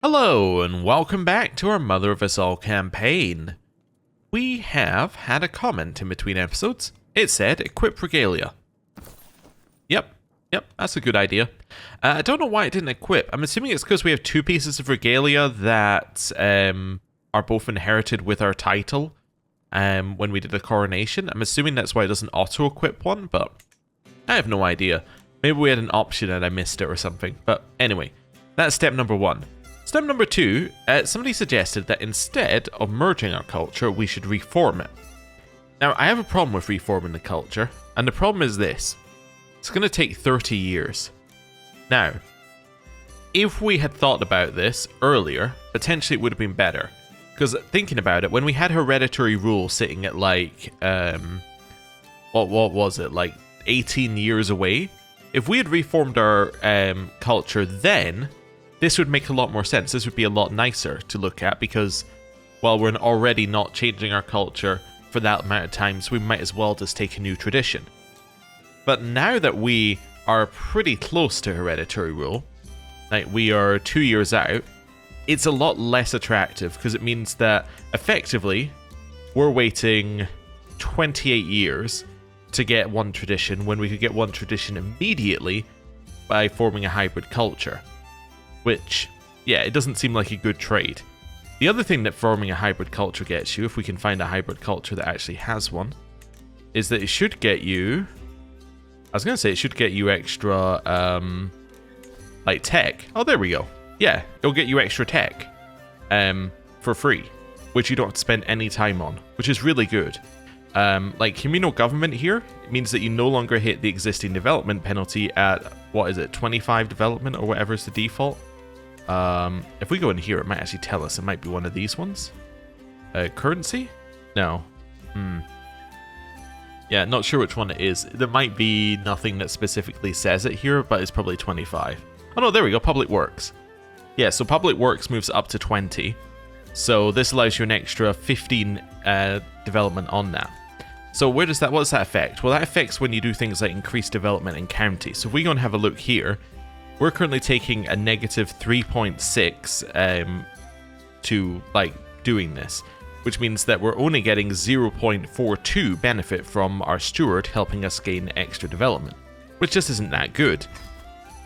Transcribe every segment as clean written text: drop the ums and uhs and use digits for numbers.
Hello, and welcome back to our Mother of Us All campaign. We have had a comment in between episodes. It said, equip regalia. Yep, that's a good idea. I don't know why it didn't equip. I'm assuming it's because we have two pieces of regalia that are both inherited with our title when we did the coronation. I'm assuming that's why it doesn't auto-equip one, but I have no idea. Maybe we had an option and I missed it or something. But anyway, that's step number one. Step number two, somebody suggested that instead of merging our culture, we should reform it. Now, I have a problem with reforming the culture, and the problem is this. It's going to take 30 years. Now, if we had thought about this earlier, potentially it would have been better. Because thinking about it, when we had hereditary rule sitting at like, what was it, like 18 years away? If we had reformed our culture then, this would make a lot more sense. This would be a lot nicer to look at because, well, we're already not changing our culture for that amount of time, so we might as well just take a new tradition. But now that we are pretty close to hereditary rule, like we are 2 years out, it's a lot less attractive because it means that effectively we're waiting 28 years to get one tradition when we could get one tradition immediately by forming a hybrid culture. Which, yeah, it doesn't seem like a good trade. The other thing that forming a hybrid culture gets you, if we can find a hybrid culture that actually has one, is that it should get you... I was going to say it should get you extra, like tech. Oh, there we go. Yeah, it'll get you extra tech for free, which you don't have to spend any time on, which is really good. Like communal government here, it means that you no longer hit the existing development penalty at, what is it, 25 development or whatever is the default. If we go in here, it might actually tell us. It might be one of these ones. Currency? No. Yeah, not sure which one it is. There might be nothing that specifically says it here, but it's probably 25. Oh no, there we go, Public Works. Yeah, so Public Works moves up to 20. So this allows you an extra 15 development on that. So what does that affect? Well, that affects when you do things like increased development in counties. So if we go and have a look here, we're currently taking a negative 3.6 to like doing this, which means that we're only getting 0.42 benefit from our steward helping us gain extra development, which just isn't that good.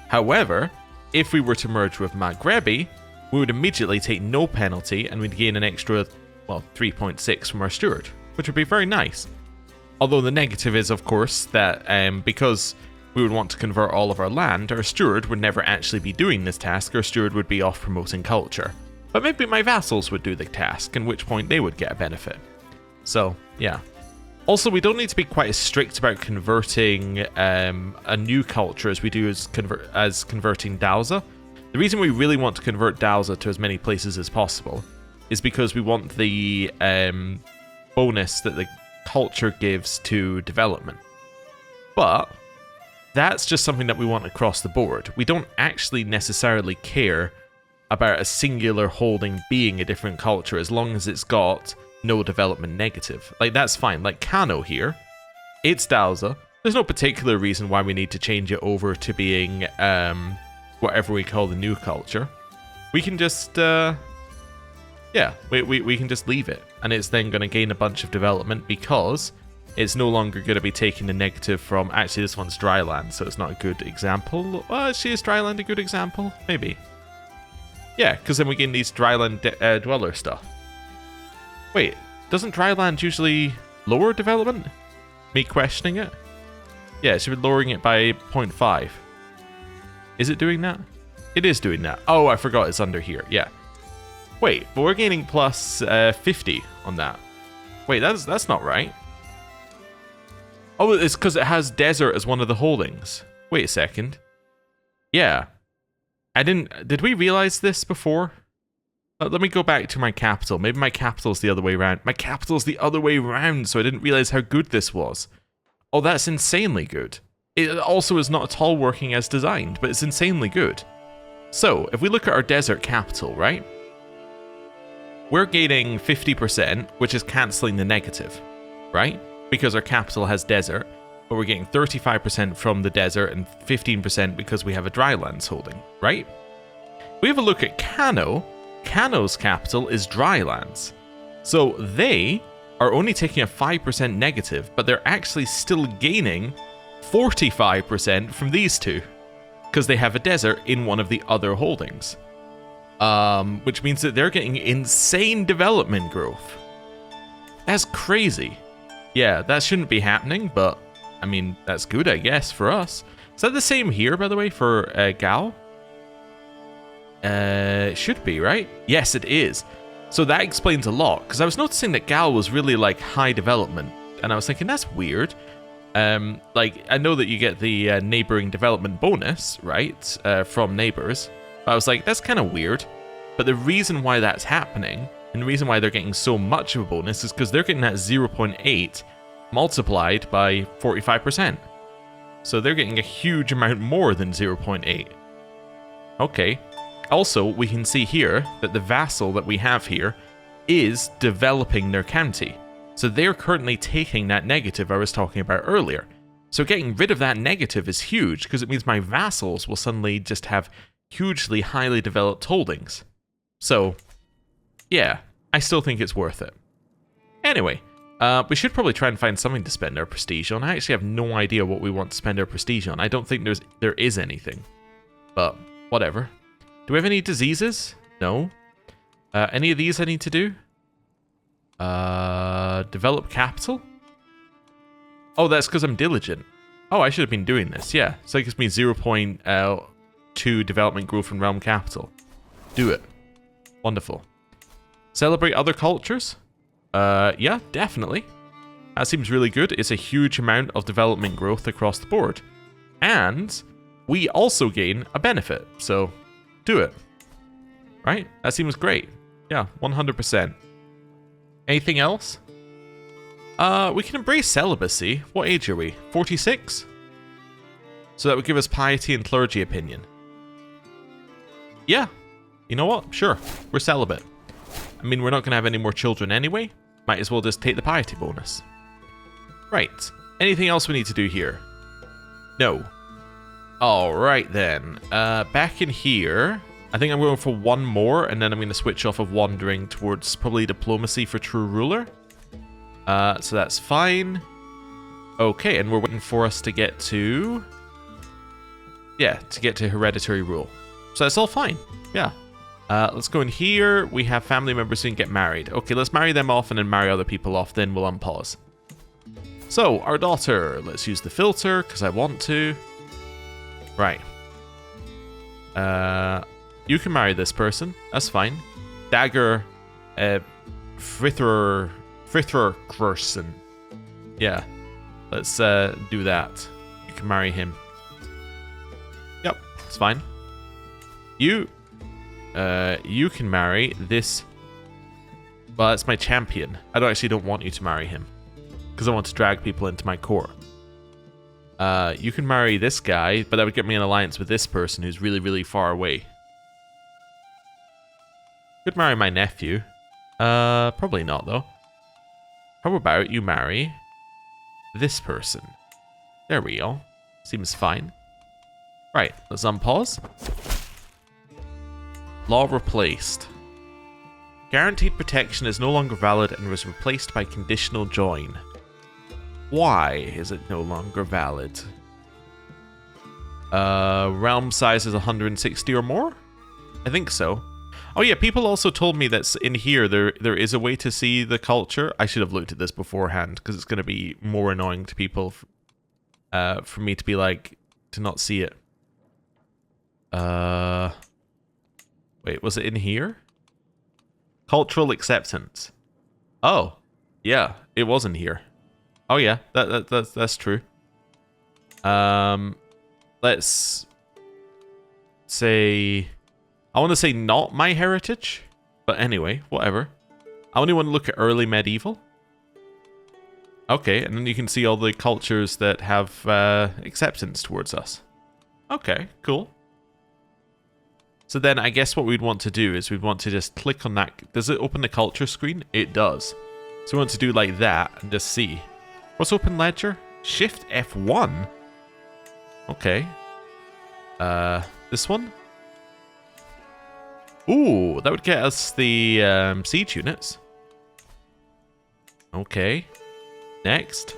However, if we were to merge with Maghrebi, we would immediately take no penalty and we'd gain an extra, well, 3.6 from our steward, which would be very nice. Although the negative is, of course, that because we would want to convert all of our land, our steward would never actually be doing this task. Our steward would be off promoting culture. But maybe my vassals would do the task, in which point they would get a benefit. So, yeah. Also, we don't need to be quite as strict about converting a new culture as we do as converting Dowza. The reason we really want to convert Dowza to as many places as possible is because we want the bonus that the culture gives to development. But that's just something that we want across the board. We don't actually necessarily care about a singular holding being a different culture as long as it's got no development negative. Like, that's fine. Like Kano here, it's Dowza. There's no particular reason why we need to change it over to being whatever we call the new culture. We can just we can just leave it, and it's then going to gain a bunch of development because it's no longer going to be taking the negative from... Actually, this one's dryland, so it's not a good example. Well, actually, is dryland a good example? Maybe. Yeah, because then we gain these dryland dweller stuff. Wait, doesn't dryland usually lower development? Me questioning it? Yeah, it should be lowering it by 0.5. Is it doing that? It is doing that. Oh, I forgot it's under here. Yeah. Wait, but we're gaining plus 50 on that. Wait, that's not right. Oh, it's because it has desert as one of the holdings. Wait a second. Yeah. Did we realize this before? Let me go back to my capital. Maybe my capital's the other way around. My capital's the other way around, so I didn't realize how good this was. Oh, that's insanely good. It also is not at all working as designed, but it's insanely good. So, if we look at our desert capital, right? We're gaining 50%, which is cancelling the negative, right? Because our capital has desert, but we're getting 35% from the desert and 15% because we have a drylands holding, right? we have a look at Kano. Kano's capital is Drylands. So they are only taking a 5% negative, but they're actually still gaining 45% from these two, because they have a desert in one of the other holdings. Which means that they're getting insane development growth. That's crazy. Yeah, that shouldn't be happening, but I mean, that's good, I guess, for us. Is that the same here, by the way, for Gal? It should be, right? Yes, it is. So that explains a lot, because I was noticing that Gal was really, like, high development, and I was thinking, that's weird. Like, I know that you get the neighboring development bonus, right, from neighbors, but I was like, that's kind of weird. But the reason why that's happening, and the reason why they're getting so much of a bonus, is because they're getting that 0.8 multiplied by 45%. So they're getting a huge amount more than 0.8. Okay. Also, we can see here that the vassal that we have here is developing their county. So they're currently taking that negative I was talking about earlier. So getting rid of that negative is huge, because it means my vassals will suddenly just have hugely highly developed holdings. So, yeah, I still think it's worth it. Anyway, we should probably try and find something to spend our prestige on. I actually have no idea what we want to spend our prestige on. I don't think there is anything. But, whatever. Do we have any diseases? No. Any of these I need to do? Develop capital? Oh, that's because I'm diligent. Oh, I should have been doing this, yeah. So it gives me 0.2 development growth in realm capital. Do it. Wonderful. Celebrate other cultures? Yeah, definitely. That seems really good. It's a huge amount of development growth across the board. And we also gain a benefit, so do it. Right? That seems great. Yeah, 100%. Anything else? We can embrace celibacy. What age are we? 46? So that would give us piety and clergy opinion. Yeah. You know what? Sure. We're celibate. I mean, we're not going to have any more children anyway. Might as well just take the piety bonus. Right. Anything else we need to do here? No. Alright then. Back in here, I think I'm going for one more, and then I'm going to switch off of wandering towards probably diplomacy for true ruler. So that's fine. Okay, and we're waiting for us to get to... Yeah, to get to hereditary rule. So that's all fine. Yeah. Let's go in here. We have family members who can get married. Okay, let's marry them off and then marry other people off. Then we'll unpause. So, our daughter. Let's use the filter, because I want to. Right. You can marry this person. That's fine. Dagger... Frithrer person. Yeah. Let's do that. You can marry him. Yep, it's fine. You can marry this. Well, that's my champion. I actually don't want you to marry him, because I want to drag people into my core. You can marry this guy, but that would get me an alliance with this person who's really, really far away. Could marry my nephew. Probably not, though. How about you marry this person? There we go. Seems fine. Right, let's unpause. Law replaced. Guaranteed protection is no longer valid and was replaced by conditional join. Why is it no longer valid? Realm size is 160 or more? I think so. Oh yeah, people also told me that in here there is a way to see the culture. I should have looked at this beforehand, because it's going to be more annoying to people for me to be like, to not see it. Wait, was it in here? Cultural acceptance. Oh, yeah, it was in here. Oh yeah, that's true. Let's say... I want to say not my heritage, but anyway, whatever. I only want to look at early medieval. Okay, and then you can see all the cultures that have acceptance towards us. Okay, cool. So then I guess what we'd want to do is we'd want to just click on that. Does it open the culture screen? It does. So we want to do like that and just see. What's open ledger? Shift F1? Okay. This one? Ooh, that would get us the siege units. Okay. Next.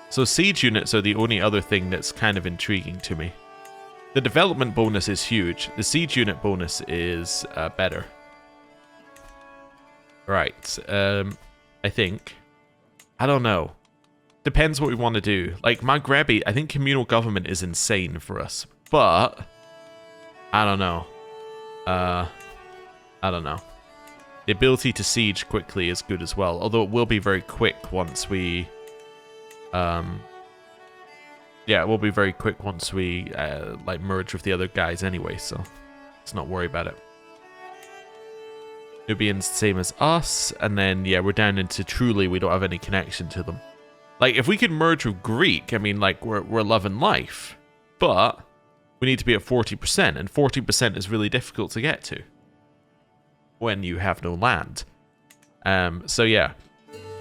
So siege units are the only other thing that's kind of intriguing to me. The development bonus is huge. The siege unit bonus is better. Right. I think. I don't know. Depends what we want to do. Like, Maghrebi, I think communal government is insane for us. But, I don't know. I don't know. The ability to siege quickly is good as well. Although it will be very quick once we... yeah, it will be very quick once we, like, merge with the other guys anyway. So, let's not worry about it. Nubians, same as us. And then, yeah, we're down into truly we don't have any connection to them. Like, if we could merge with Greek, I mean, like, we're loving life. But we need to be at 40%, and 40% is really difficult to get to when you have no land. So yeah,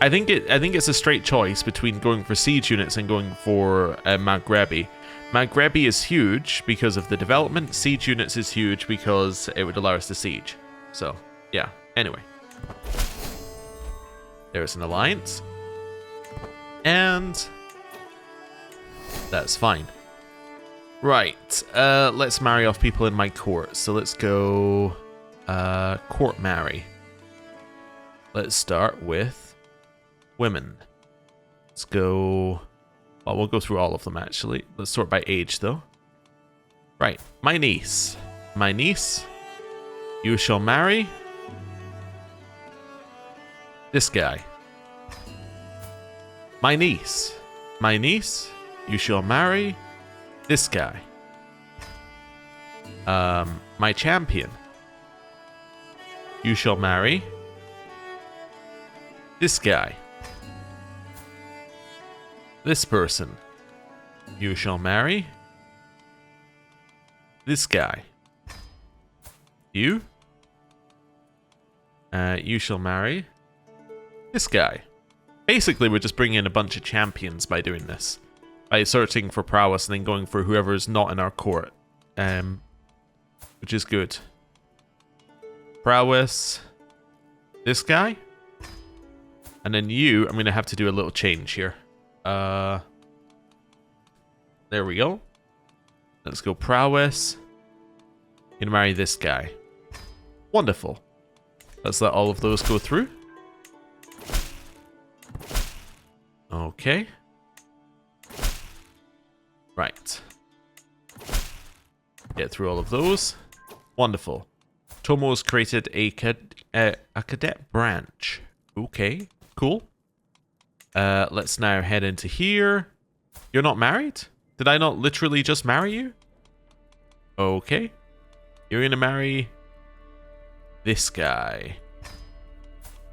I think it's a straight choice between going for siege units and going for Maghrebi. Maghrebi is huge because of the development. Siege units is huge because it would allow us to siege. So yeah. Anyway, there's an alliance. And that's fine. Right, let's marry off people in my court. So let's go court marry. Let's start with women. Let's go... Well, we'll go through all of them, actually. Let's sort by age, though. Right, my niece. My niece, you shall marry this guy. My niece. My niece, you shall marry this guy. My champion. You shall marry this guy. This person. You shall marry this guy. You. You shall marry this guy. Basically, we're just bringing in a bunch of champions by doing this. By searching for prowess and then going for whoever is not in our court. Which is good. Prowess. This guy. And then you, I'm going to have to do a little change here. There we go. Let's go prowess. You're going to marry this guy. Wonderful. Let's let all of those go through. Okay. Right. Get through all of those. Wonderful. Tomo's created a cadet branch. Okay, cool. Let's now head into here. You're not married? Did I not literally just marry you? Okay. You're gonna marry this guy.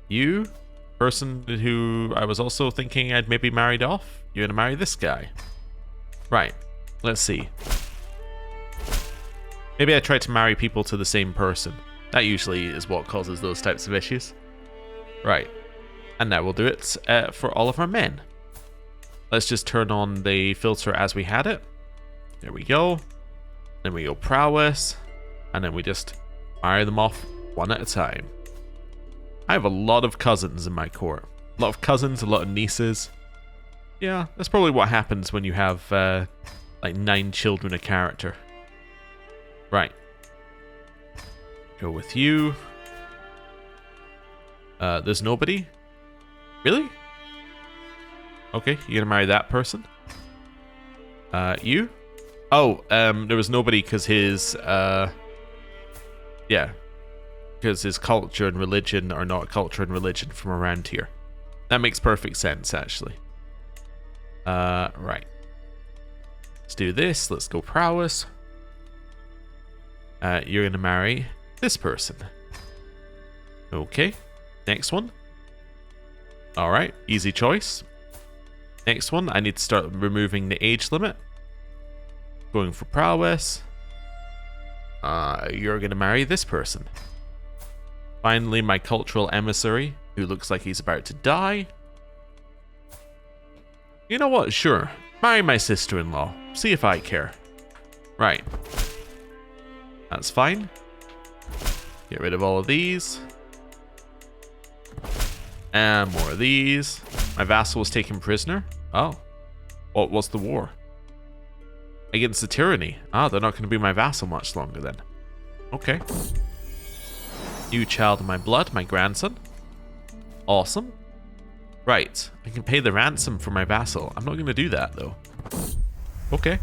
You, person who I was also thinking I'd maybe married off, you're gonna marry this guy. Right, let's see. Maybe I tried to marry people to the same person. That usually is what causes those types of issues. Right, and now we'll do it for all of our men. Let's just turn on the filter as we had it. There we go. Then we go prowess, and then we just fire them off one at a time. I have a lot of cousins in my court. A lot of cousins, a lot of nieces. Yeah, that's probably what happens when you have like 9 children a character. Right. Go with you. There's nobody? Really? Okay, you're gonna marry that person. You? Oh, there was nobody because his, yeah. Because his culture and religion are not culture and religion from around here. That makes perfect sense, actually. Right. Let's do this. Let's go prowess. You're gonna marry this person. Okay. Next one. Alright, easy choice. Next one, I need to start removing the age limit. Going for prowess. You're gonna marry this person. Finally, my cultural emissary, who looks like he's about to die. You know what? Sure. Marry my sister-in-law. See if I care. Right. That's fine. Get rid of all of these. And more of these. My vassal was taken prisoner. Oh. What was the war? Against the tyranny. Ah, they're not going to be my vassal much longer then. Okay. New child of my blood, my grandson. Awesome. Right. I can pay the ransom for my vassal. I'm not going to do that though. Okay.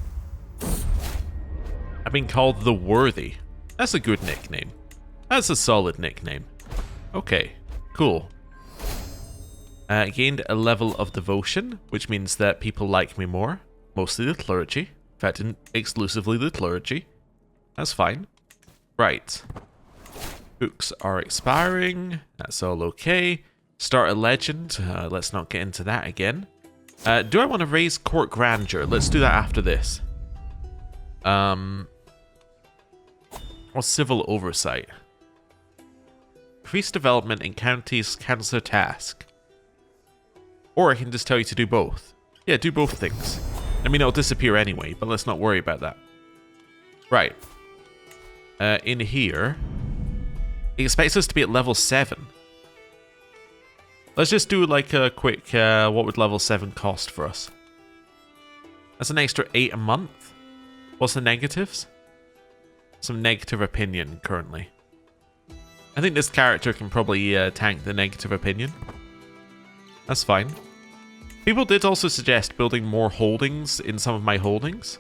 I've been called the Worthy. That's a good nickname. That's a solid nickname. Okay. Cool. Gained a level of devotion, which means that people like me more. Mostly the clergy. In fact, exclusively the clergy. That's fine. Right. Books are expiring. That's all okay. Start a legend. Let's not get into that again. Do I want to raise court grandeur? Let's do that after this. Or civil oversight. Increase development in counties councillor task. Or I can just tell you to do both. Yeah, do both things. I mean, it'll disappear anyway, but let's not worry about that. Right. In here, it expects us to be at level 7. Let's just do like a quick, what would level 7 cost for us? That's an extra 8 a month. What's the negatives? Some negative opinion currently. I think this character can probably tank the negative opinion. That's fine. People did also suggest building more holdings in some of my holdings.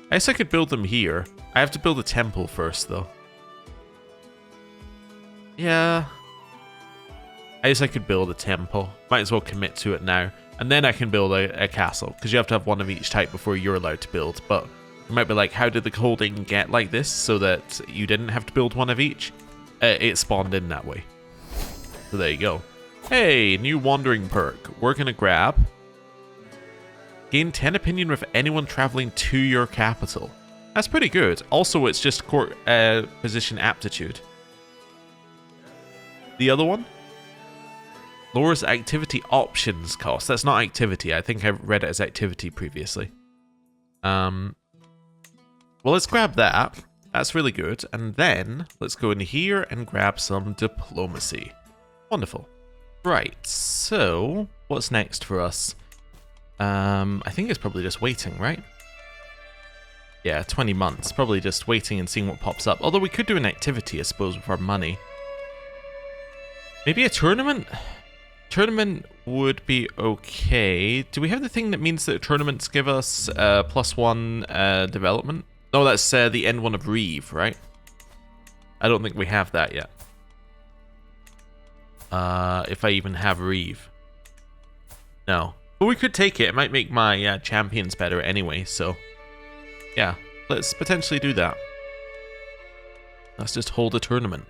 I guess I could build them here. I have to build a temple first, though. Yeah. I guess I could build a temple. Might as well commit to it now. And then I can build a castle, because you have to have one of each type before you're allowed to build. But you might be like, how did the holding get like this so that you didn't have to build one of each? It spawned in that way. So there you go. Hey, new wandering perk. We're going to grab. Gain 10 opinion with anyone traveling to your capital. That's pretty good. Also, it's just court position aptitude. The other one? Lowers activity options cost. That's not activity. I think I read it as activity previously. Well, let's grab that. That's really good. And then let's go in here and grab some diplomacy. Wonderful. Right, so what's next for us? I think it's probably just waiting, right? Yeah, 20 months. Probably just waiting and seeing what pops up. Although we could do an activity, I suppose, with our money. Maybe a tournament? Tournament would be okay. Do we have the thing that means that tournaments give us +1 development? Oh, that's the end one of Reeve, right? I don't think we have that yet. If I even have Reeve. No. But we could take it. It might make my champions better anyway, so... yeah, let's potentially do that. Let's just hold a tournament.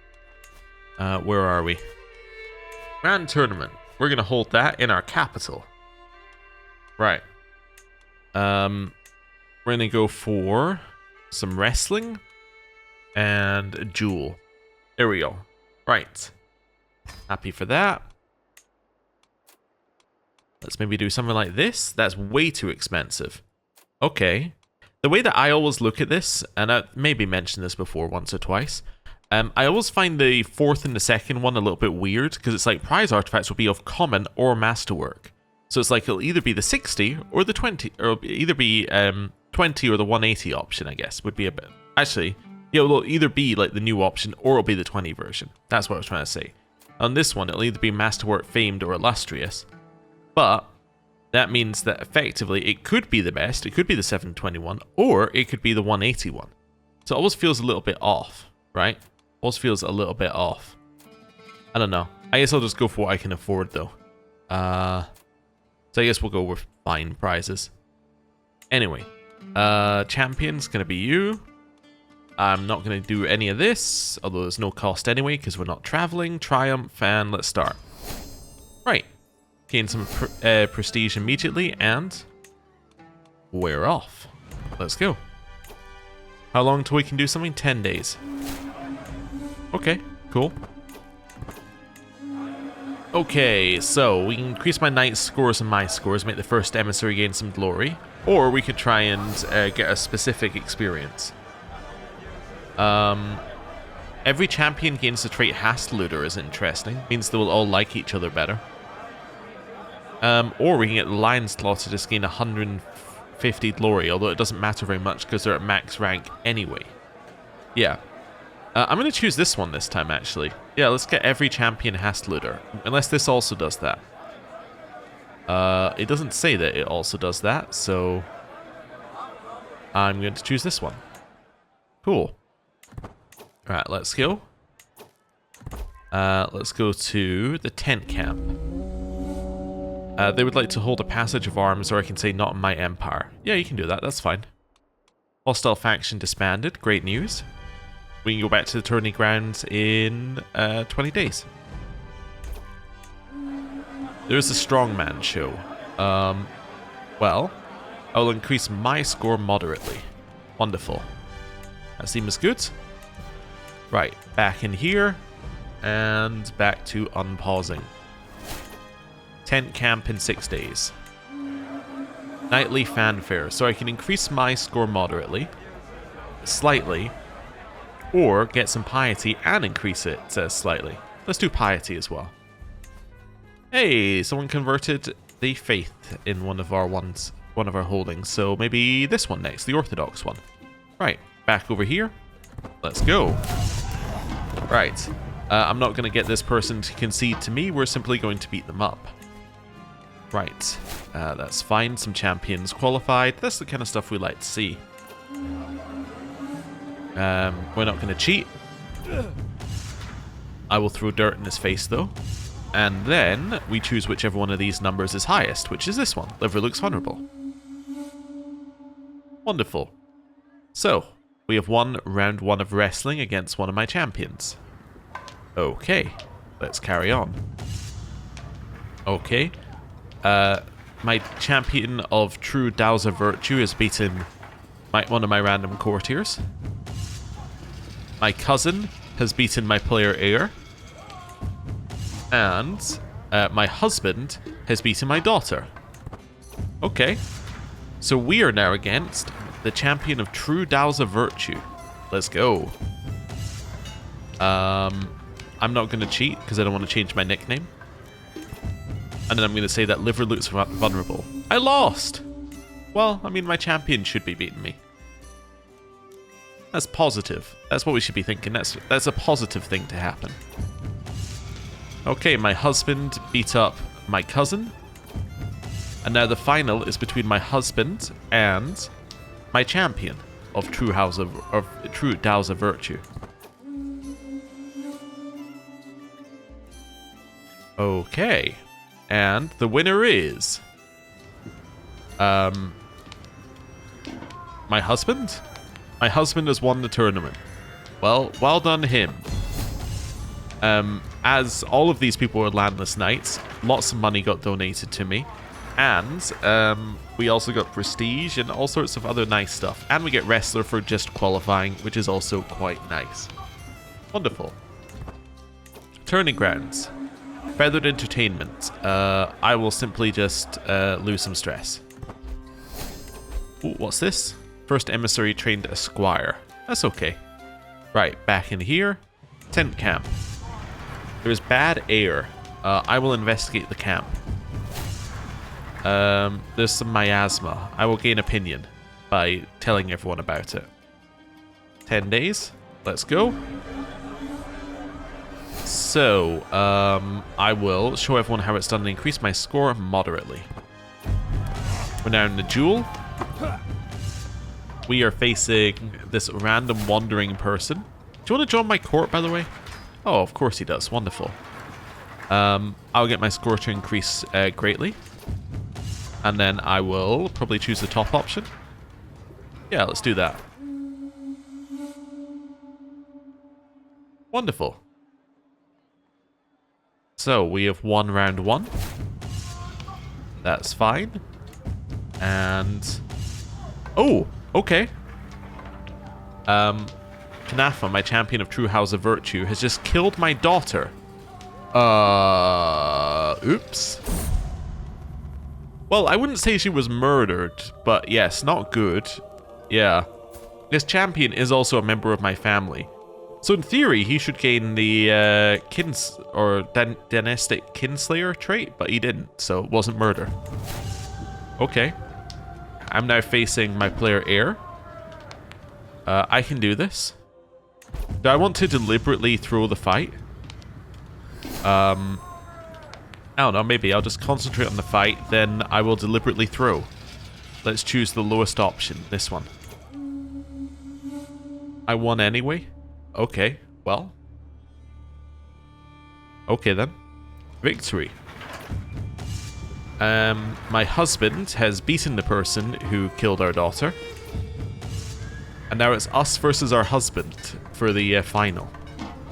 Where are we? Grand tournament. We're going to hold that in our capital. Right. We're going to go for some wrestling and a duel. There we go. Right. Happy for that. Let's maybe do something like this. That's way too expensive. Okay. The way that I always look at this, and I maybe mentioned this before once or twice, I always find the fourth and the second one a little bit weird, because it's like prize artifacts will be of common or masterwork. So it's like it'll either be the 60 or the 20, or it'll either be 20 or the 180 option, I guess, would be a bit... actually, yeah, it'll either be like the new option or it'll be the 20 version. That's what I was trying to say. On this one, it'll either be masterwork, famed, or illustrious. But that means that effectively it could be the best, it could be the 721, or it could be the 181. So it always feels a little bit off, right? Always feels a little bit off. I don't know. I guess I'll just go for what I can afford though. So I guess we'll go with fine prizes. Anyway, champion's gonna be you. I'm not gonna do any of this, although there's no cost anyway because we're not traveling. Triumph, and let's start. Right. Gain some prestige immediately, and we're off. Let's go. How long till we can do something? 10 days. Okay, cool. Okay, so we can increase my knight's scores and my scores, make the first emissary gain some glory, or we could try and get a specific experience. Every champion gains the trait Hastlooter is interesting. Means they will all like each other better. Or we can get the Lion's Claw to just gain 150 glory, although it doesn't matter very much because they're at max rank anyway. Yeah. I'm going to choose this one this time, actually. Yeah, let's get every champion Hastlooter. Unless this also does that. It doesn't say that it also does that, so I'm going to choose this one. Cool. Alright, let's go. Let's go to the tent camp. They would like to hold a passage of arms, or I can say not in my empire. Yeah, you can do that, that's fine. Hostile faction disbanded, great news. We can go back to the tourney grounds in 20 days. There's a strongman show. Well, I will increase my score moderately. Wonderful. That seems good. Right, back in here, and back to unpausing. Tent camp in 6 days. Nightly fanfare, so I can increase my score moderately, slightly, or get some piety and increase it slightly. Let's do piety as well. Hey, someone converted the faith in one of our holdings, so maybe this one next, the Orthodox one. Right, back over here. Let's go. Right, I'm not going to get this person to concede to me, we're simply going to beat them up. Right, that's fine, some champions qualified, that's the kind of stuff we like to see. We're not going to cheat. I will throw dirt in his face though. And then we choose whichever one of these numbers is highest, which is this one. Liver looks vulnerable. Wonderful. So, we have won round 1 of wrestling against one of my champions. Okay, let's carry on. Okay. My champion of true Dowser Virtue has beaten one of my random courtiers. My cousin has beaten my player heir. And my husband has beaten my daughter. Okay. So we are now against the champion of true Dowser Virtue. Let's go. I'm not going to cheat because I don't want to change my nickname. And then I'm going to say that liver looks vulnerable. I lost! Well, I mean, my champion should be beating me. That's positive. That's what we should be thinking. That's a positive thing to happen. Okay, my husband beat up my cousin. And now the final is between my husband and my champion of true Dowser Virtue. Okay. And the winner is my husband? My husband has won the tournament. Well, well done him. As all of these people were landless knights, lots of money got donated to me. And we also got prestige and all sorts of other nice stuff. And we get wrestler for just qualifying, which is also quite nice. Wonderful. Tourney grounds. Feathered entertainment. I will simply just lose some stress. Ooh, what's this? First emissary trained a squire. That's okay. Right, back in here. Tent camp. There's bad air. I will investigate the camp. There's some miasma. I will gain opinion by telling everyone about it. 10 days. Let's go. So, I will show everyone how it's done and increase my score moderately. We're now in the duel. We are facing this random wandering person. Do you want to join my court, by the way? Oh, of course he does. Wonderful. I'll get my score to increase greatly. And then I will probably choose the top option. Yeah, let's do that. Wonderful. So, we have won round 1. That's fine. And... oh, okay. Knafa, my champion of true House of Virtue, has just killed my daughter. Oops. Well, I wouldn't say she was murdered, but yes, not good. Yeah. This champion is also a member of my family. So in theory, he should gain the dynastic kinslayer trait, but he didn't, so it wasn't murder. Okay. I'm now facing my player heir. I can do this. Do I want to deliberately throw the fight? I don't know, maybe I'll just concentrate on the fight, then I will deliberately throw. Let's choose the lowest option, this one. I won anyway? Okay, well. Okay then. Victory. My husband has beaten the person who killed our daughter. And now it's us versus our husband for the final.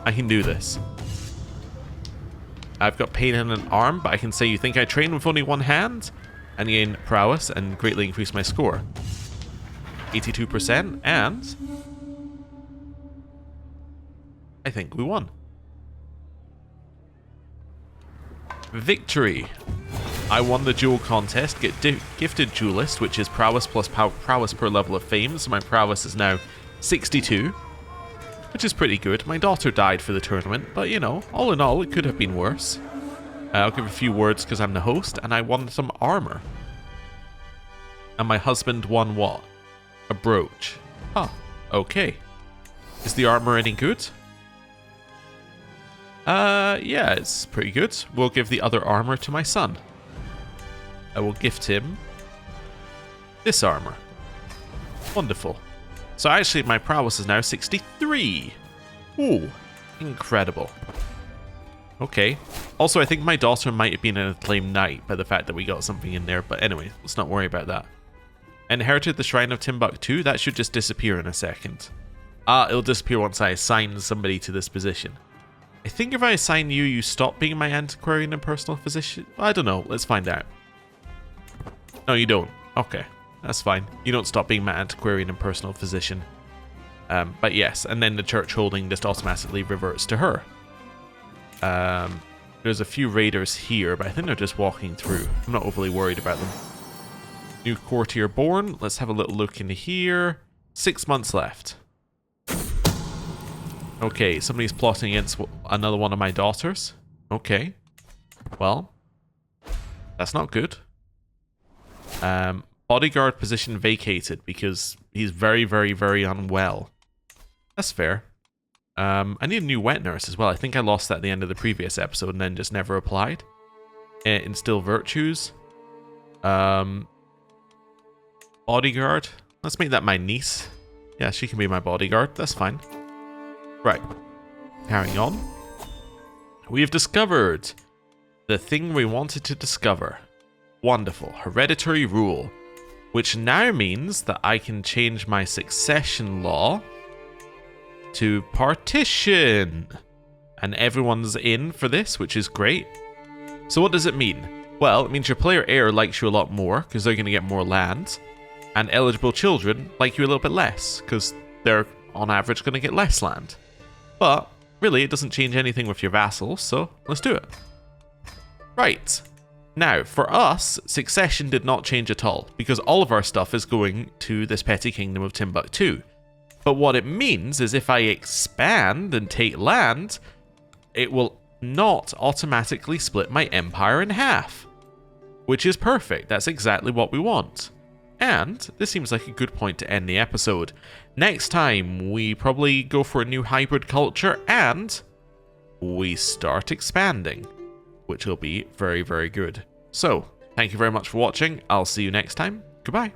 I can do this. I've got pain in an arm, but I can say you think I train with only one hand? And gain prowess and greatly increase my score. 82%, and I think we won. Victory. I won the duel contest, get gifted duelist, which is prowess plus prowess per level of fame, so my prowess is now 62, which is pretty good. My daughter died for the tournament, but you know, all in all, it could have been worse. I'll give a few words because I'm the host, and I won some armor. And my husband won what? A brooch. Oh, okay. Is the armor any good? Yeah, it's pretty good. We'll give the other armor to my son. I will gift him this armor. Wonderful. So actually, my prowess is now 63. Ooh, incredible. Okay. Also, I think my daughter might have been an acclaimed knight by the fact that we got something in there. But anyway, let's not worry about that. Inherited the Shrine of Timbuktu. That should just disappear in a second. It'll disappear once I assign somebody to this position. I think if I assign you, you stop being my antiquarian and personal physician. I don't know. Let's find out. No, you don't. Okay, that's fine. You don't stop being my antiquarian and personal physician. But yes, and then the church holding just automatically reverts to her. There's a few raiders here, but I think they're just walking through. I'm not overly worried about them. New courtier born. Let's have a little look in here. 6 months left. Okay, somebody's plotting against another one of my daughters. Okay. Well, that's not good. Bodyguard position vacated because he's very, very, very unwell. That's fair. I need a new wet nurse as well. I think I lost that at the end of the previous episode and then just never applied. Instill virtues. Bodyguard. Let's make that my niece. Yeah, she can be my bodyguard. That's fine. Right. Carrying on. We have discovered the thing we wanted to discover. Wonderful. Hereditary rule. Which now means that I can change my succession law to partition. And everyone's in for this, which is great. So what does it mean? Well, it means your player heir likes you a lot more, because they're going to get more land. And eligible children like you a little bit less, because they're, on average, going to get less land. But, really, it doesn't change anything with your vassals, so let's do it. Right. Now, for us, succession did not change at all, because all of our stuff is going to this petty kingdom of Timbuktu. But what it means is if I expand and take land, it will not automatically split my empire in half. Which is perfect. That's exactly what we want. And this seems like a good point to end the episode. Next time, we probably go for a new hybrid culture and we start expanding, which will be very, very good. So, thank you very much for watching. I'll see you next time. Goodbye.